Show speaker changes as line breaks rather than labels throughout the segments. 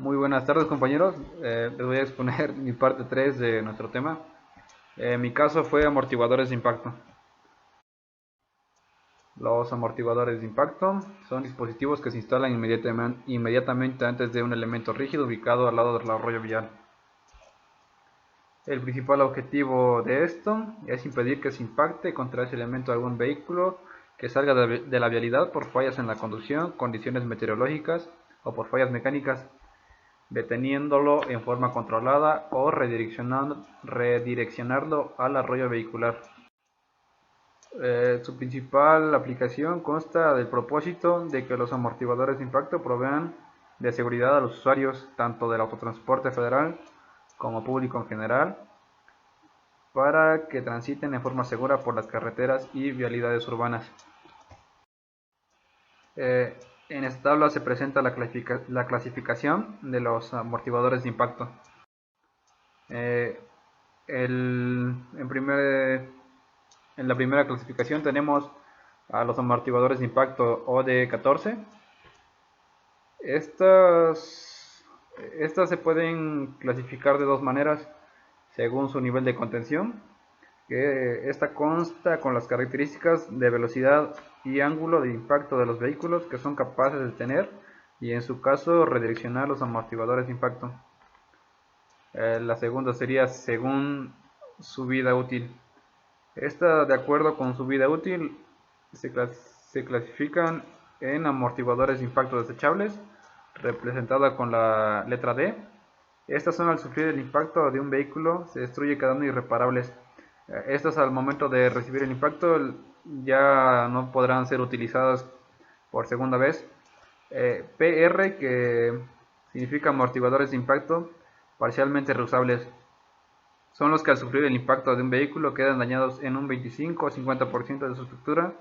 Muy buenas tardes compañeros, les voy a exponer mi parte 3 de nuestro tema. Mi caso fue amortiguadores de impacto. Los amortiguadores de impacto son dispositivos que se instalan inmediatamente antes de un elemento rígido ubicado al lado del arroyo vial. El principal objetivo de esto es impedir que se impacte contra ese elemento algún vehículo que salga de la vialidad por fallas en la conducción, condiciones meteorológicas o por fallas mecánicas, deteniéndolo en forma controlada o redireccionarlo al arroyo vehicular. Su principal aplicación consta del propósito de que los amortiguadores de impacto provean de seguridad a los usuarios tanto del autotransporte federal como público en general, para que transiten en forma segura por las carreteras y vialidades urbanas. En esta tabla se presenta la clasificación de los amortiguadores de impacto. En la primera clasificación tenemos a los amortiguadores de impacto OD14. Estas se pueden clasificar de dos maneras según su nivel de contención. Esta consta con las características de velocidad y ángulo de impacto de los vehículos que son capaces de tener y en su caso redireccionar los amortiguadores de impacto. La segunda sería según su vida útil. Esta, de acuerdo con su vida útil, se clasifican en amortiguadores de impacto desechables, representada con la letra D. Estas son al sufrir el impacto de un vehículo, se destruye quedando irreparables. Estas al momento de recibir el impacto ya no podrán ser utilizadas por segunda vez. PR, que significa amortiguadores de impacto parcialmente reusables, son los que al sufrir el impacto de un vehículo quedan dañados en un 25 o 50% de su estructura,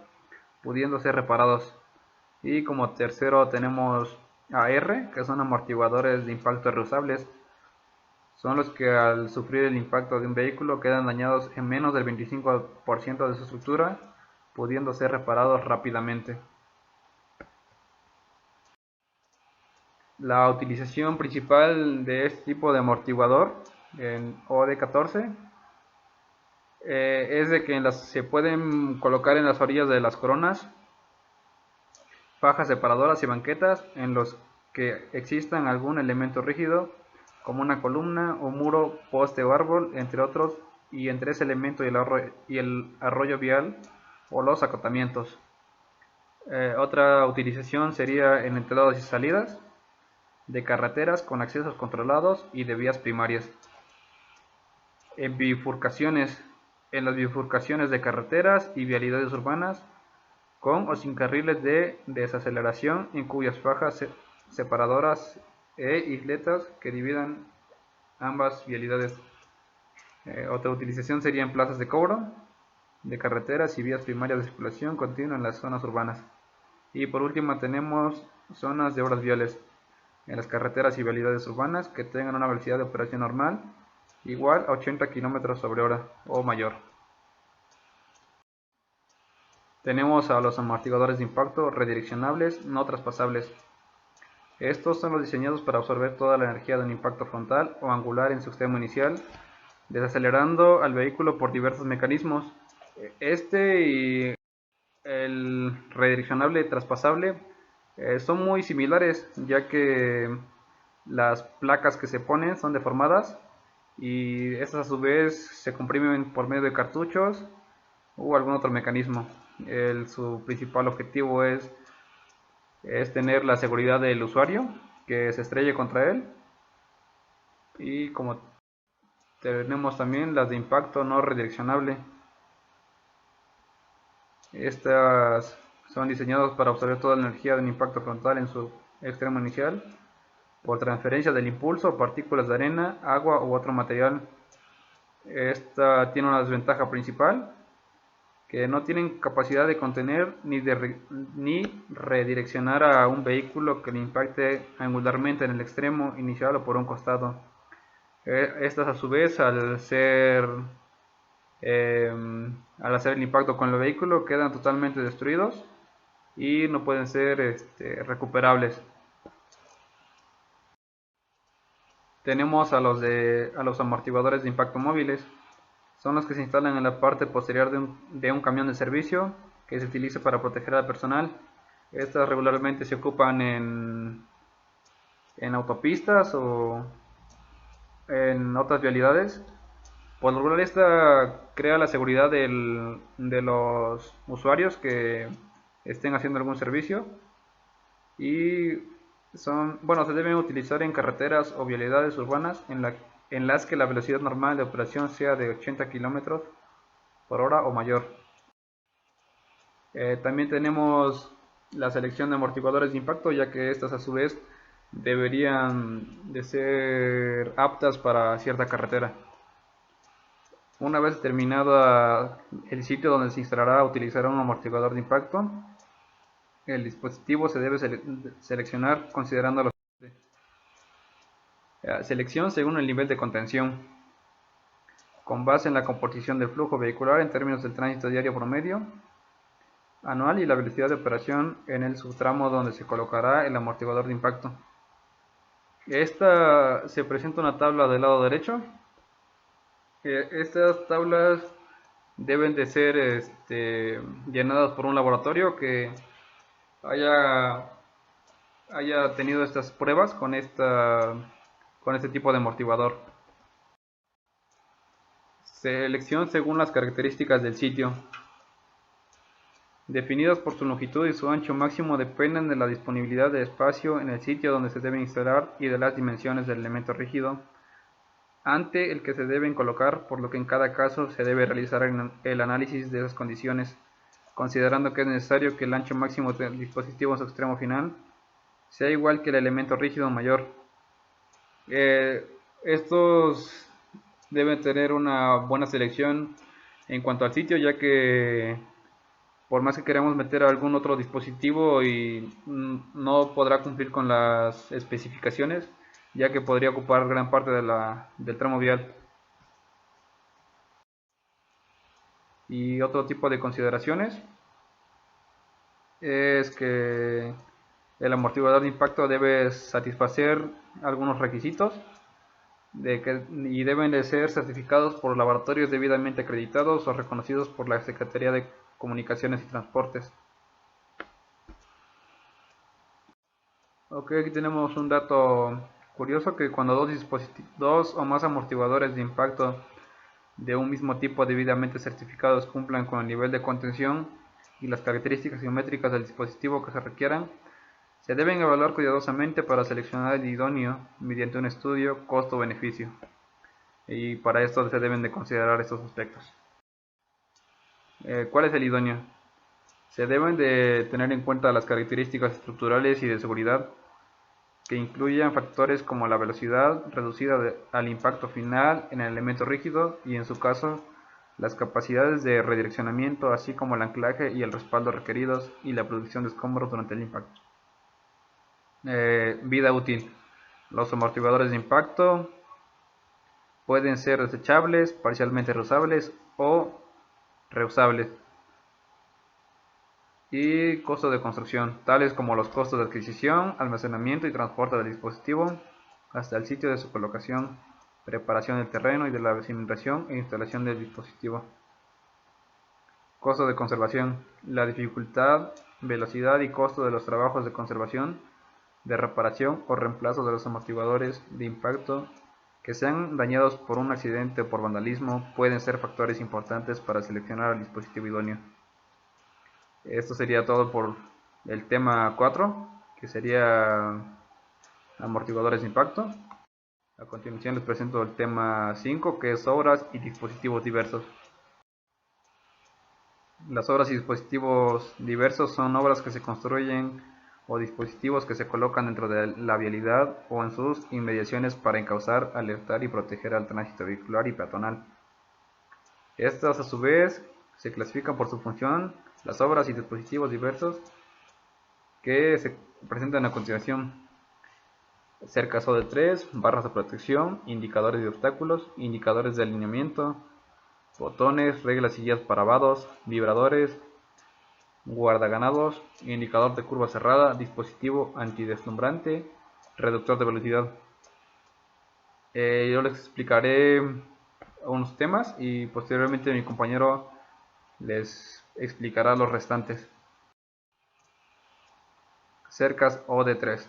pudiendo ser reparados. Y como tercero tenemos AR, que son amortiguadores de impacto reusables. Son los que al sufrir el impacto de un vehículo quedan dañados en menos del 25% de su estructura, pudiendo ser reparados rápidamente. La utilización principal de este tipo de amortiguador en OD14 es de que se pueden colocar en las orillas de las coronas fajas separadoras y banquetas en los que existan algún elemento rígido como una columna o muro, poste o árbol, entre otros, y entre ese elemento y el arroyo vial o los acotamientos. Otra utilización sería en entradas y salidas de carreteras con accesos controlados y de vías primarias. En bifurcaciones, en las bifurcaciones de carreteras y vialidades urbanas con o sin carriles de desaceleración en cuyas fajas separadoras e isletas que dividan ambas vialidades. Otra utilización sería en plazas de cobro de carreteras y vías primarias de circulación continua en las zonas urbanas. Y por último tenemos zonas de obras viales en las carreteras y vialidades urbanas que tengan una velocidad de operación normal igual a 80 km/h o mayor. Tenemos a los amortiguadores de impacto redireccionables no traspasables. Estos son los diseñados para absorber toda la energía de un impacto frontal o angular en su extremo inicial, desacelerando al vehículo por diversos mecanismos. Este y el redireccionable traspasable son muy similares, ya que las placas que se ponen son deformadas y estas a su vez se comprimen por medio de cartuchos o algún otro mecanismo. Su principal objetivo es tener la seguridad del usuario que se estrelle contra él, y como tenemos también las de impacto no redireccionable. Estas son diseñadas para absorber toda la energía de un impacto frontal en su extremo inicial por transferencia del impulso, partículas de arena, agua u otro material. Esta tiene una desventaja principal, que no tienen capacidad de contener ni redireccionar a un vehículo que le impacte angularmente en el extremo inicial o por un costado. Estas a su vez al hacer el impacto con el vehículo quedan totalmente destruidos y no pueden ser recuperables. tenemos a los amortiguadores de impacto móviles. Son los que se instalan en la parte posterior de un camión de servicio que se utiliza para proteger al personal. Estas regularmente se ocupan en autopistas o en otras vialidades. Por lo regular esta crea la seguridad de los usuarios que estén haciendo algún servicio y se deben utilizar en carreteras o vialidades urbanas en las que la velocidad normal de operación sea de 80 km por hora o mayor. También tenemos la selección de amortiguadores de impacto, ya que estas a su vez deberían de ser aptas para cierta carretera. Una vez terminado el sitio donde se instalará utilizará un amortiguador de impacto, el dispositivo se debe seleccionar considerando los selección según el nivel de contención, con base en la composición del flujo vehicular en términos del tránsito diario promedio anual y la velocidad de operación en el subtramo donde se colocará el amortiguador de impacto. Esta se presenta una tabla del lado derecho. Estas tablas deben de ser llenadas por un laboratorio que haya tenido estas pruebas con este tipo de amortiguador. Selección según las características del sitio, definidas por su longitud y su ancho máximo, dependen de la disponibilidad de espacio en el sitio donde se debe instalar y de las dimensiones del elemento rígido ante el que se deben colocar, por lo que en cada caso se debe realizar el análisis de esas condiciones, considerando que es necesario que el ancho máximo del dispositivo en su extremo final sea igual que el elemento rígido mayor. Estos deben tener una buena selección en cuanto al sitio, ya que por más que queramos meter algún otro dispositivo y no podrá cumplir con las especificaciones, ya que podría ocupar gran parte del tramo vial. Y otro tipo de consideraciones es que el amortiguador de impacto debe satisfacer algunos requisitos y deben de ser certificados por laboratorios debidamente acreditados o reconocidos por la Secretaría de Comunicaciones y Transportes. Ok, aquí tenemos un dato curioso, que cuando dos o más amortiguadores de impacto de un mismo tipo debidamente certificados cumplan con el nivel de contención y las características geométricas del dispositivo que se requieran, se deben evaluar cuidadosamente para seleccionar el idóneo mediante un estudio costo-beneficio. Y para esto se deben de considerar estos aspectos. ¿Cuál es el idóneo? Se deben de tener en cuenta las características estructurales y de seguridad que incluyan factores como la velocidad reducida al impacto final en el elemento rígido y, en su caso, las capacidades de redireccionamiento, así como el anclaje y el respaldo requeridos y la producción de escombros durante el impacto. Vida útil. Los amortiguadores de impacto pueden ser desechables, parcialmente reusables o reusables. Y costos de construcción, tales como los costos de adquisición, almacenamiento y transporte del dispositivo hasta el sitio de su colocación, preparación del terreno y de la cimentación e instalación del dispositivo. Costo de conservación, la dificultad, velocidad y costo de los trabajos de conservación, de reparación o reemplazo de los amortiguadores de impacto que sean dañados por un accidente o por vandalismo pueden ser factores importantes para seleccionar el dispositivo idóneo. Esto sería todo por el tema 4, que sería amortiguadores de impacto. A continuación les presento el tema 5, que es obras y dispositivos diversos. Las obras y dispositivos diversos son obras que se construyen o dispositivos que se colocan dentro de la vialidad o en sus inmediaciones para encauzar, alertar y proteger al tránsito vehicular y peatonal. Estas a su vez se clasifican por su función. Las obras y dispositivos diversos que se presentan a continuación: cercas de 3, barras de protección, indicadores de obstáculos, indicadores de alineamiento, botones, reglas y guías para vados, vibradores, guardaganados, indicador de curva cerrada, dispositivo antideslumbrante, reductor de velocidad. Yo les explicaré unos temas y posteriormente mi compañero les explicará los restantes. Cercas OD3.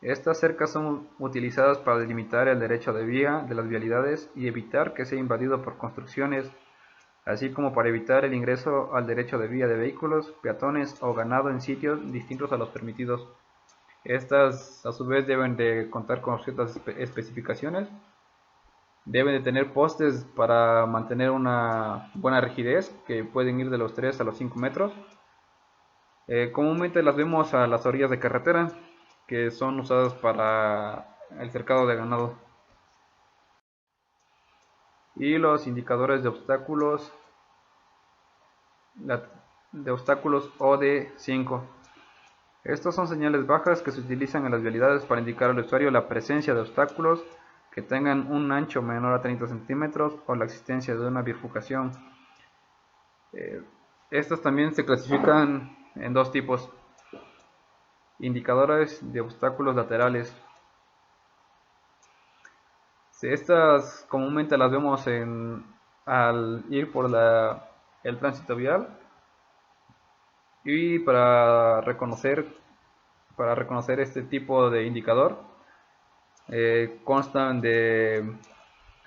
Estas cercas son utilizadas para delimitar el derecho de vía de las vialidades y evitar que sea invadido por construcciones, así como para evitar el ingreso al derecho de vía de vehículos, peatones o ganado en sitios distintos a los permitidos. Estas a su vez deben de contar con ciertas especificaciones. Deben de tener postes para mantener una buena rigidez, que pueden ir de los 3 a los 5 metros. Comúnmente las vemos a las orillas de carretera, que son usadas para el cercado de ganado. Y los indicadores de obstáculos OD5. Estos son señales bajas que se utilizan en las vialidades para indicar al usuario la presencia de obstáculos que tengan un ancho menor a 30 centímetros o la existencia de una bifurcación. Estos también se clasifican en dos tipos: indicadores de obstáculos laterales. Estas comúnmente las vemos al ir por el tránsito vial, y para reconocer este tipo de indicador constan de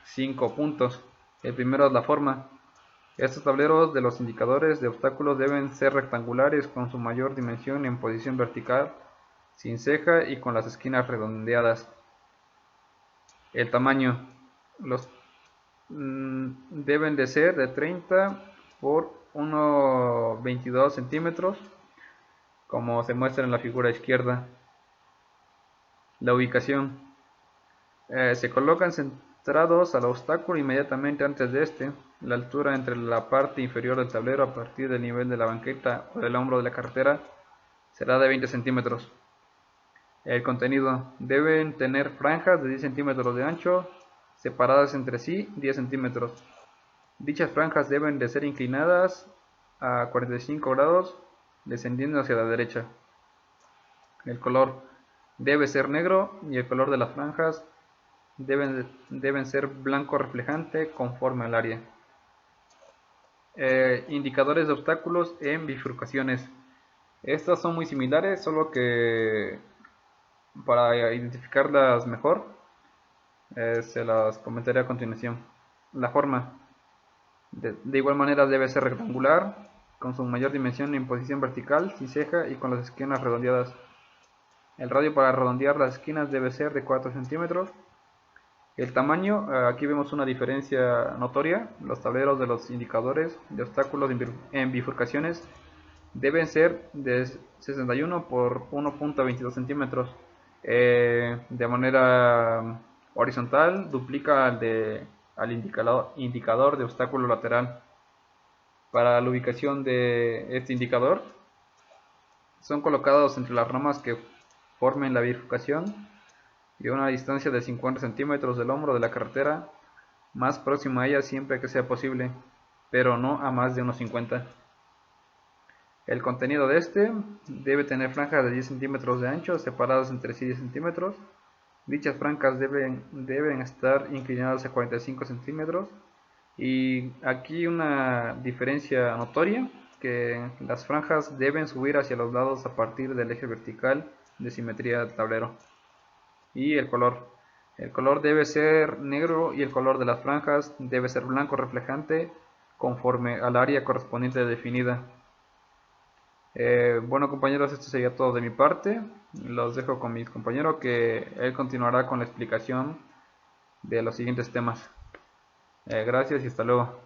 5 puntos. El primero es la forma. Estos tableros de los indicadores de obstáculos deben ser rectangulares con su mayor dimensión en posición vertical, sin ceja y con las esquinas redondeadas. El tamaño. Los deben de ser de 30 por 1,22 centímetros, como se muestra en la figura izquierda. La ubicación. Se colocan centrados al obstáculo inmediatamente antes de este. La altura entre la parte inferior del tablero a partir del nivel de la banqueta o del hombro de la carretera será de 20 centímetros. El contenido. Deben tener franjas de 10 centímetros de ancho, separadas entre sí 10 centímetros. Dichas franjas deben de ser inclinadas a 45 grados, descendiendo hacia la derecha. El color debe ser negro y el color de las franjas deben ser blanco reflejante conforme al área. Indicadores de obstáculos en bifurcaciones. Estas son muy similares, solo que para identificarlas mejor se las comentaré a continuación. La forma. De igual manera debe ser rectangular, con su mayor dimensión en posición vertical, sin ceja y con las esquinas redondeadas. El radio para redondear las esquinas debe ser de 4 centímetros. El tamaño, aquí vemos una diferencia notoria. Los tableros de los indicadores de obstáculos en bifurcaciones deben ser de 61 por 1,22 centímetros. De manera horizontal duplica al indicador de obstáculo lateral. Para la ubicación de este indicador, son colocados entre las ramas que formen la bifurcación y a una distancia de 50 centímetros del hombro de la carretera, más próximo a ella siempre que sea posible, pero no a más de unos 50. El contenido de este debe tener franjas de 10 centímetros de ancho, separadas entre sí 10 centímetros. Dichas franjas deben estar inclinadas a 45 centímetros. Y aquí una diferencia notoria, que las franjas deben subir hacia los lados a partir del eje vertical de simetría del tablero. Y el color. El color debe ser negro y el color de las franjas debe ser blanco reflejante conforme al área correspondiente definida. Bueno, compañeros, esto sería todo de mi parte. Los dejo con mi compañero, que él continuará con la explicación de los siguientes temas. Gracias y hasta luego.